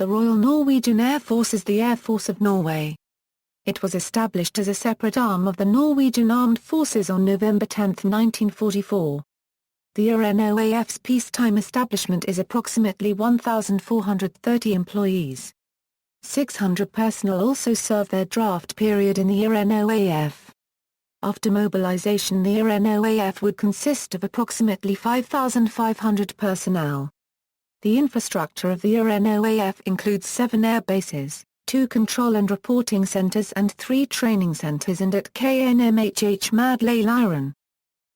the Royal Norwegian Air Force is the Air Force of Norway. It was established as a separate arm of the Norwegian Armed Forces on November 10, 1944. The RNoAF's peacetime establishment is approximately 1,430 employees. 600 personnel also serve their draft period in the RNoAF. After mobilization, the RNoAF would consist of approximately 5,500 personnel. The infrastructure of the RNoAF includes 7 air bases, 2 control and reporting centers and 3 training centers, and at KNM HH Madlaleiren.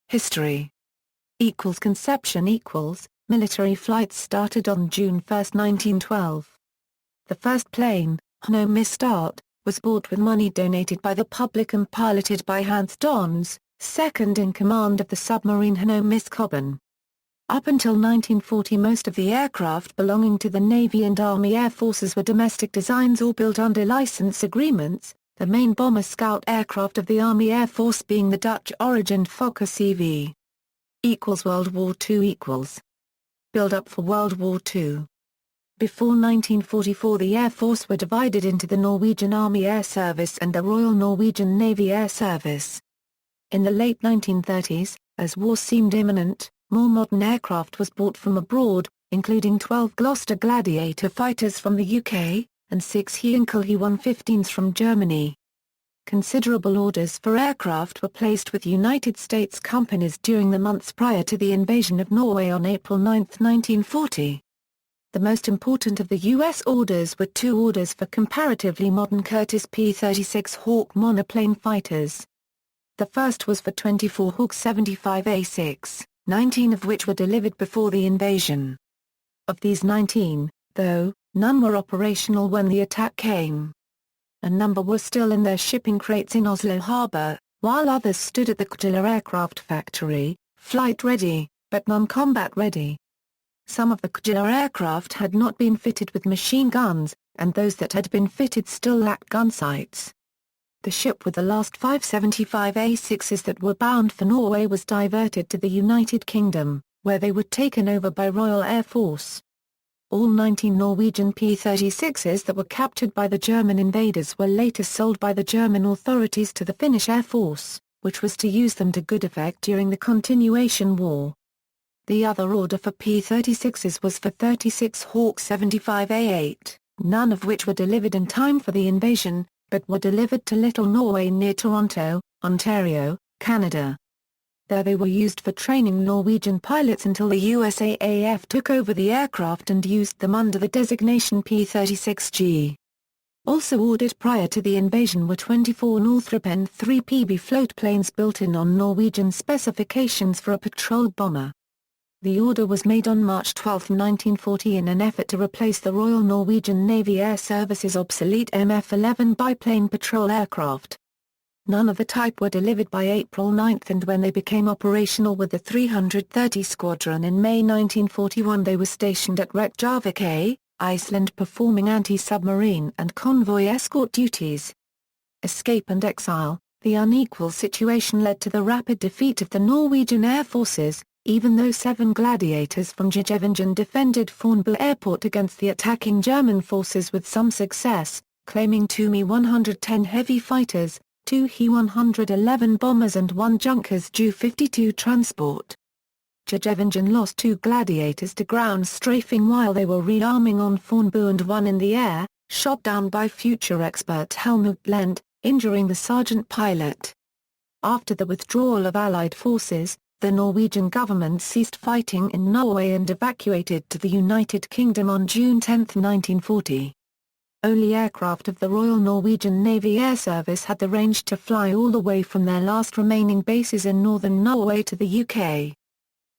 History. Conception. Military flights started on June 1, 1912. The first plane, RNoAF, was bought with money donated by the public and piloted by Hans Dons, second in command of the submarine RNoAF. Up until 1940, most of the aircraft belonging to the Navy and Army Air Forces were domestic designs or built under license agreements, the main bomber scout aircraft of the Army Air Force being the Dutch-origined Fokker CV. World War II. Build-up for World War II. Before 1944, the Air Force were divided into the Norwegian Army Air Service and the Royal Norwegian Navy Air Service. In the late 1930s, as war seemed imminent, more modern aircraft was brought from abroad, including 12 Gloster Gladiator fighters from the UK, and 6 Heinkel He-115s from Germany. Considerable orders for aircraft were placed with United States companies during the months prior to the invasion of Norway on April 9, 1940. The most important of the U.S. orders were 2 orders for comparatively modern Curtiss P-36 Hawk monoplane fighters. The first was for 24 Hawk 75A6, 19 of which were delivered before the invasion. Of these 19, though, none were operational when the attack came. A number were still in their shipping crates in Oslo Harbor, while others stood at the Kjell aircraft factory, flight-ready, but non-combat ready. Some of the Kjell aircraft had not been fitted with machine guns, and those that had been fitted still lacked gun sights. The ship with the last 5 75A6s that were bound for Norway was diverted to the United Kingdom, where they were taken over by Royal Air Force. All 19 Norwegian P-36s that were captured by the German invaders were later sold by the German authorities to the Finnish Air Force, which was to use them to good effect during the Continuation War. The other order for P-36s was for 36 Hawk 75A8, none of which were delivered in time for the invasion, but were delivered to Little Norway near Toronto, Ontario, Canada. There they were used for training Norwegian pilots until the USAAF took over the aircraft and used them under the designation P-36G. Also ordered prior to the invasion were 24 Northrop N-3PB floatplanes built in on Norwegian specifications for a patrol bomber. The order was made on March 12, 1940 in an effort to replace the Royal Norwegian Navy Air Service's obsolete MF-11 biplane patrol aircraft. None of the type were delivered by April 9, and when they became operational with the 330 Squadron in May 1941 they were stationed at Reykjavik, Iceland, performing anti-submarine and convoy escort duties. Escape and exile. The unequal situation led to the rapid defeat of the Norwegian Air Forces, even though 7 Gladiators from Gjøvingen defended Fornebu Airport against the attacking German forces with some success, claiming 2 Me-110 heavy fighters, 2 He-111 bombers and 1 Junkers Ju-52 transport. Gjøvingen lost 2 Gladiators to ground strafing while they were rearming on Fornebu and 1 in the air, shot down by future expert Helmut Lent, injuring the sergeant pilot. After the withdrawal of Allied forces, the Norwegian government ceased fighting in Norway and evacuated to the United Kingdom on June 10, 1940. Only aircraft of the Royal Norwegian Navy Air Service had the range to fly all the way from their last remaining bases in northern Norway to the UK.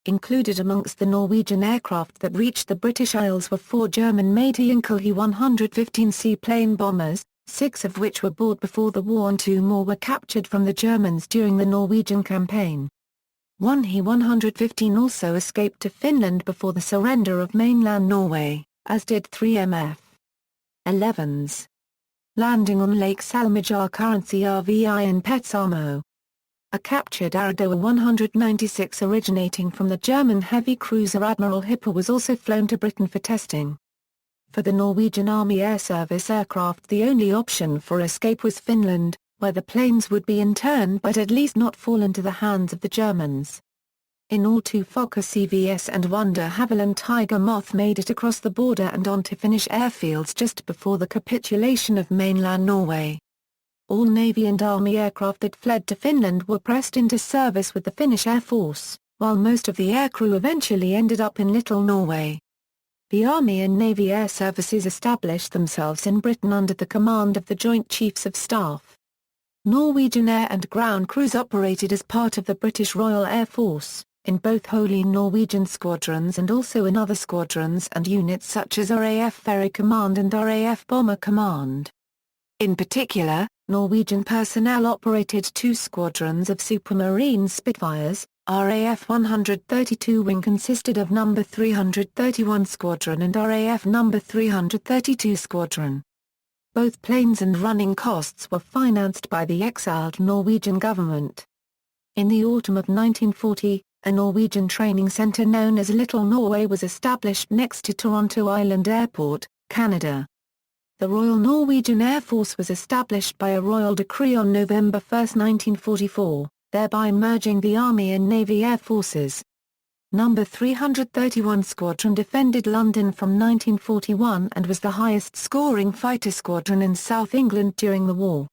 Included amongst the Norwegian aircraft that reached the British Isles were 4 German-made Heinkel He-115 seaplane bombers, 6 of which were bought before the war and 2 more were captured from the Germans during the Norwegian campaign. 1 He-115 also escaped to Finland before the surrender of mainland Norway, as did 3 MF-11s. Landing on Lake Salmajar Currency RVI in Petsamo. A captured Aradoa 196 originating from the German heavy cruiser Admiral Hipper was also flown to Britain for testing. For the Norwegian Army Air Service aircraft, the only option for escape was Finland, where the planes would be interned but at least not fall into the hands of the Germans. In all, 2 Fokker CVS and 1 de Havilland Tiger Moth made it across the border and onto Finnish airfields just before the capitulation of mainland Norway. All Navy and Army aircraft that fled to Finland were pressed into service with the Finnish Air Force, while most of the aircrew eventually ended up in Little Norway. The Army and Navy air services established themselves in Britain under the command of the Joint Chiefs of Staff. Norwegian air and ground crews operated as part of the British Royal Air Force, in both wholly Norwegian squadrons and also in other squadrons and units such as RAF Ferry Command and RAF Bomber Command. In particular, Norwegian personnel operated 2 squadrons of Supermarine Spitfires. RAF 132 wing consisted of No. 331 Squadron and RAF No. 332 Squadron. Both planes and running costs were financed by the exiled Norwegian government. In the autumn of 1940, a Norwegian training centre known as Little Norway was established next to Toronto Island Airport, Canada. The Royal Norwegian Air Force was established by a royal decree on November 1, 1944, thereby merging the Army and Navy Air Forces. No. 331 Squadron defended London from 1941 and was the highest-scoring fighter squadron in South England during the war.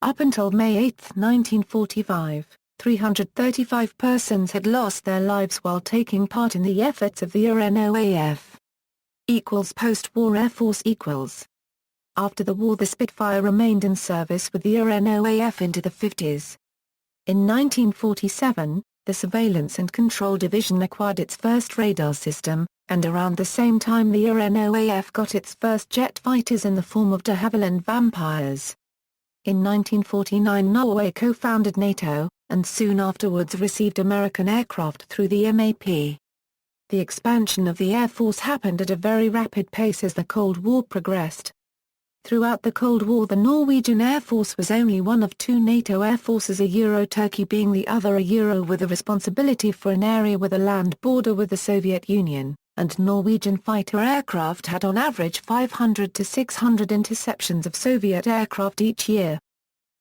Up until May 8, 1945, 335 persons had lost their lives while taking part in the efforts of the RNoAF. Post-war Air Force. After the war, the Spitfire remained in service with the RNoAF into the 50s. In 1947, the Surveillance and Control Division acquired its first radar system, and around the same time the RNoAF got its first jet fighters in the form of de Havilland Vampires. In 1949 Norway co-founded NATO, and soon afterwards received American aircraft through the MAP. The expansion of the Air Force happened at a very rapid pace as the Cold War progressed. Throughout the Cold War, the Norwegian Air Force was only one of 2 NATO air forces, Turkey being the other, with a responsibility for an area with a land border with the Soviet Union, and Norwegian fighter aircraft had on average 500 to 600 interceptions of Soviet aircraft each year.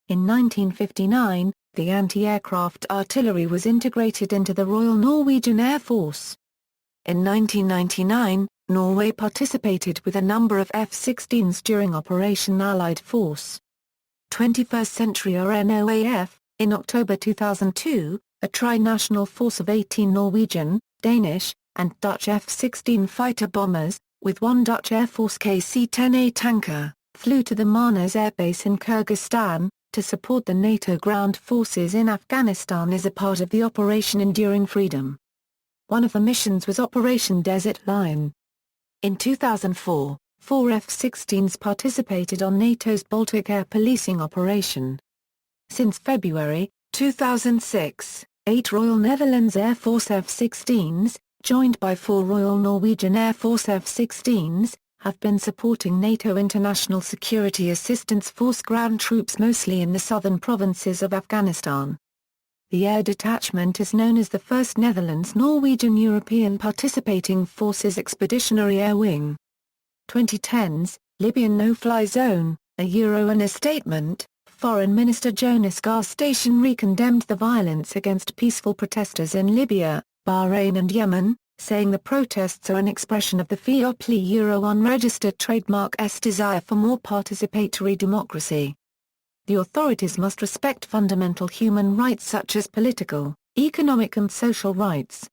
In 1959, the anti-aircraft artillery was integrated into the Royal Norwegian Air Force. In 1999, Norway participated with a number of F-16s during Operation Allied Force. 21st Century RNoAF, in October 2002, a tri-national force of 18 Norwegian, Danish, and Dutch F-16 fighter bombers, with 1 Dutch Air Force KC-10A tanker, flew to the Manas Air Base in Kyrgyzstan, to support the NATO ground forces in Afghanistan as a part of the Operation Enduring Freedom. One of the missions was Operation Desert Lion. In 2004, 4 F-16s participated on NATO's Baltic Air Policing Operation. Since February 2006, 8 Royal Netherlands Air Force F-16s, joined by 4 Royal Norwegian Air Force F-16s, have been supporting NATO International Security Assistance Force ground troops mostly in the southern provinces of Afghanistan. The air detachment is known as the 1st Netherlands-Norwegian European Participating Forces Expeditionary Air Wing. 2010s, Libyan no-fly zone, in a statement, Foreign Minister Jonas Gahr Station condemned the violence against peaceful protesters in Libya, Bahrain and Yemen, saying the protests are an expression of the FIOPLI unregistered trademark's desire for more participatory democracy. The authorities must respect fundamental human rights such as political, economic and social rights.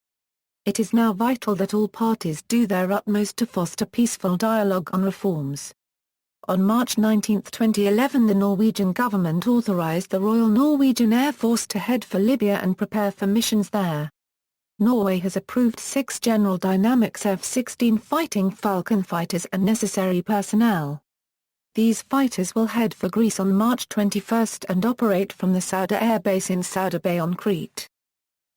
It is now vital that all parties do their utmost to foster peaceful dialogue on reforms. On March 19, 2011, the Norwegian government authorized the Royal Norwegian Air Force to head for Libya and prepare for missions there. Norway has approved 6 General Dynamics F-16 Fighting Falcon fighters and necessary personnel. These fighters will head for Greece on March 21 and operate from the Souda Air Base in Souda Bay on Crete.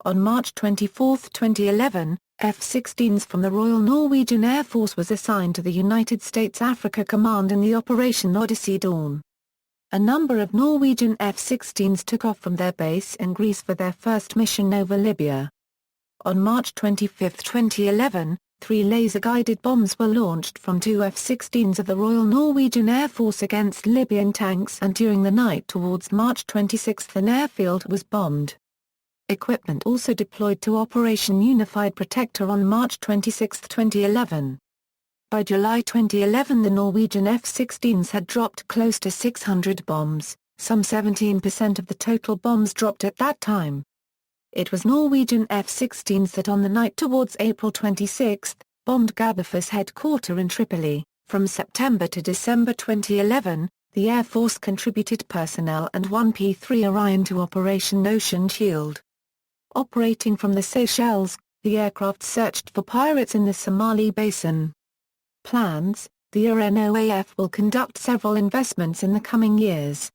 On March 24, 2011, F-16s from the Royal Norwegian Air Force was assigned to the United States Africa Command in the Operation Odyssey Dawn. A number of Norwegian F-16s took off from their base in Greece for their first mission over Libya. On March 25, 2011, 3 laser-guided bombs were launched from 2 F-16s of the Royal Norwegian Air Force against Libyan tanks, and during the night towards March 26 an airfield was bombed. Equipment also deployed to Operation Unified Protector on March 26, 2011. By July 2011 the Norwegian F-16s had dropped close to 600 bombs, some 17% of the total bombs dropped at that time. It was Norwegian F-16s that on the night towards April 26, bombed Gaddafi's headquarters in Tripoli. From September to December 2011, the Air Force contributed personnel and 1 P-3 Orion to Operation Ocean Shield. Operating from the Seychelles, the aircraft searched for pirates in the Somali Basin. Plans: the RNoAF will conduct several investments in the coming years.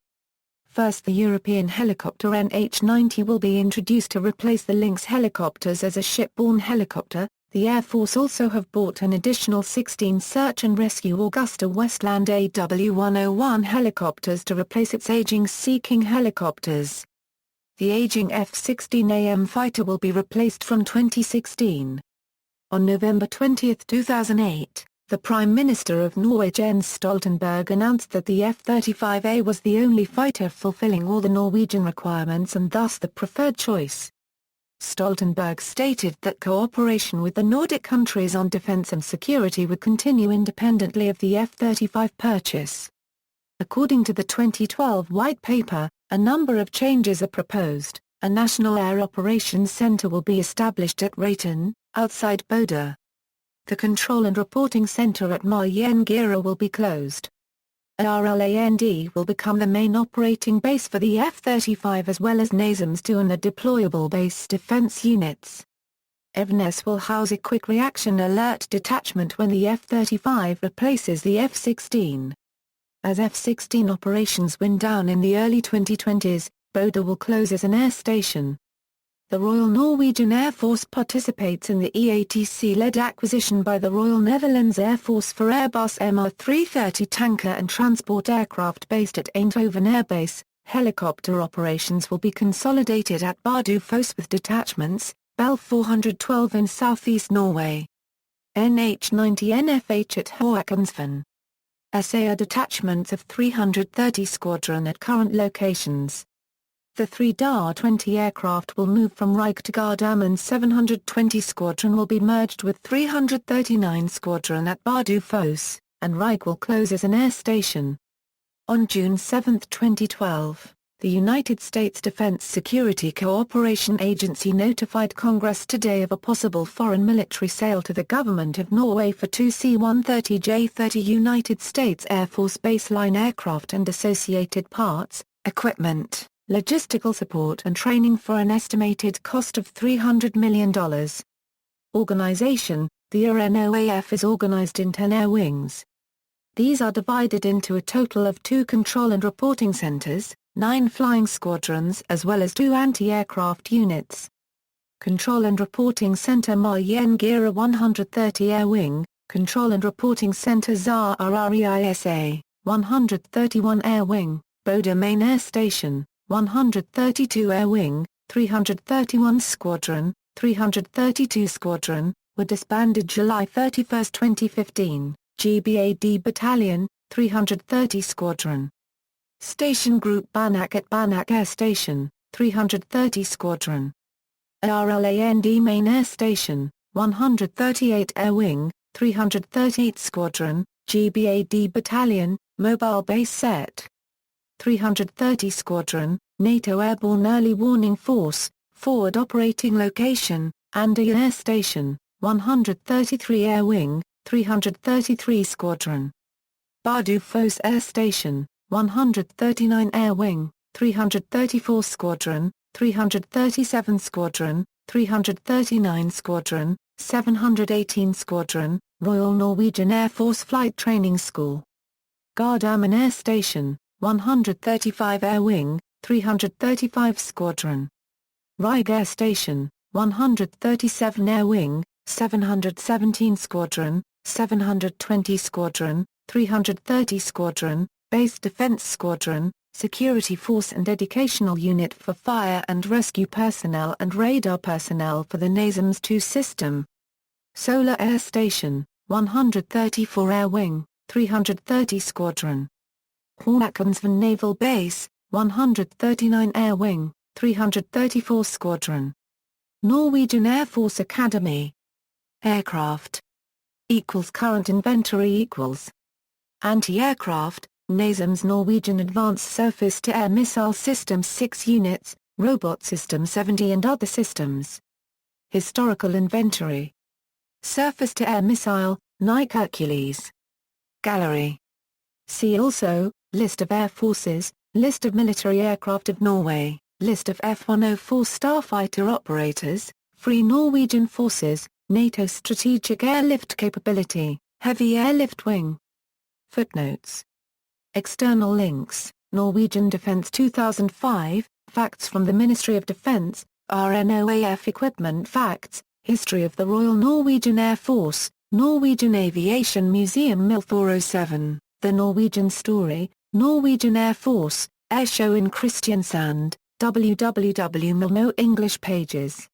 First, the European helicopter NH-90 will be introduced to replace the Lynx helicopters as a shipborne helicopter. The Air Force also have bought an additional 16 search and rescue Augusta Westland AW101 helicopters to replace its aging Sea King helicopters. The aging F-16AM fighter will be replaced from 2016. On November 20, 2008, the Prime Minister of Norway Jens Stoltenberg announced that the F-35A was the only fighter fulfilling all the Norwegian requirements and thus the preferred choice. Stoltenberg stated that cooperation with the Nordic countries on defense and security would continue independently of the F-35 purchase. According to the 2012 White Paper, a number of changes are proposed. A National Air Operations Center will be established at Reyton, outside Bodø. The Control and Reporting Center at Madlaleiren will be closed. RLAND will become the main operating base for the F-35 as well as NASAMS 2 and the deployable base defense units. Evenes will house a quick reaction alert detachment when the F-35 replaces the F-16. As F-16 operations wind down in the early 2020s, Bodø will close as an air station. The Royal Norwegian Air Force participates in the EATC-led acquisition by the Royal Netherlands Air Force for Airbus MR330 tanker and transport aircraft based at Eindhoven Air Base. Helicopter operations will be consolidated at Bardufoss with detachments, Bell 412 in southeast Norway. NH-90 NFH at Håkonsvern. SAR detachments of 330 Squadron at current locations. The 3 DA-20 aircraft will move from Rygge to Gardermoen. 720 Squadron will be merged with 339 Squadron at Bardufoss, and Rygge will close as an air station. On June 7, 2012, the United States Defense Security Cooperation Agency notified Congress today of a possible foreign military sale to the government of Norway for 2 C-130J-30 United States Air Force baseline aircraft and associated parts, equipment, logistical support and training for an estimated cost of $300 million. Organization: the RNoAF is organized in 10 air wings. These are divided into a total of 2 control and reporting centers, 9 flying squadrons as well as 2 anti-aircraft units. Control and Reporting Center Madlaleiren 130 Air Wing, Control and Reporting Center ZARREISA, 131 Air Wing, Bodø Main Air Station, 132 Air Wing, 331 Squadron, 332 Squadron, were disbanded July 31, 2015, GBAD Battalion, 330 Squadron. Station Group Banak at Banak Air Station, 330 Squadron. RLAND Main Air Station, 138 Air Wing, 338 Squadron, GBAD Battalion, Mobile Base Set. 330 Squadron, NATO Airborne Early Warning Force, Forward Operating Location, Andøya Air Station, 133 Air Wing, 333 Squadron. Bardufoss Air Station, 139 Air Wing, 334 Squadron, 337 Squadron, 339 Squadron, 718 Squadron, Royal Norwegian Air Force Flight Training School. Gardermoen Air Station, 135 Air Wing, 335 Squadron. Rygge Air Station, 137 Air Wing, 717 Squadron, 720 Squadron, 330 Squadron, Base Defense Squadron, Security Force and Educational Unit for Fire and Rescue Personnel and Radar Personnel for the NASAMS 2 system. Solar Air Station, 134 Air Wing, 330 Squadron. Håkonsvern Naval Base, 139 Air Wing, 334 Squadron. Norwegian Air Force Academy. Aircraft. Current inventory Anti-aircraft, NASAMS Norwegian Advanced Surface-to-Air Missile Systems 6 units, Robot System 70 and other systems. Historical inventory. Surface-to-Air Missile, Nike Hercules. Gallery. See also, List of Air Forces, List of military aircraft of Norway, List of F-104 starfighter operators, Free Norwegian Forces, NATO Strategic Airlift Capability, Heavy Airlift Wing. Footnotes. External links, Norwegian Defence 2005, Facts from the Ministry of Defence, RNoAF Equipment Facts, History of the Royal Norwegian Air Force, Norwegian Aviation Museum Mil 407, The Norwegian Story, Norwegian Air Force, Air Show in Kristiansand, www.milno English pages.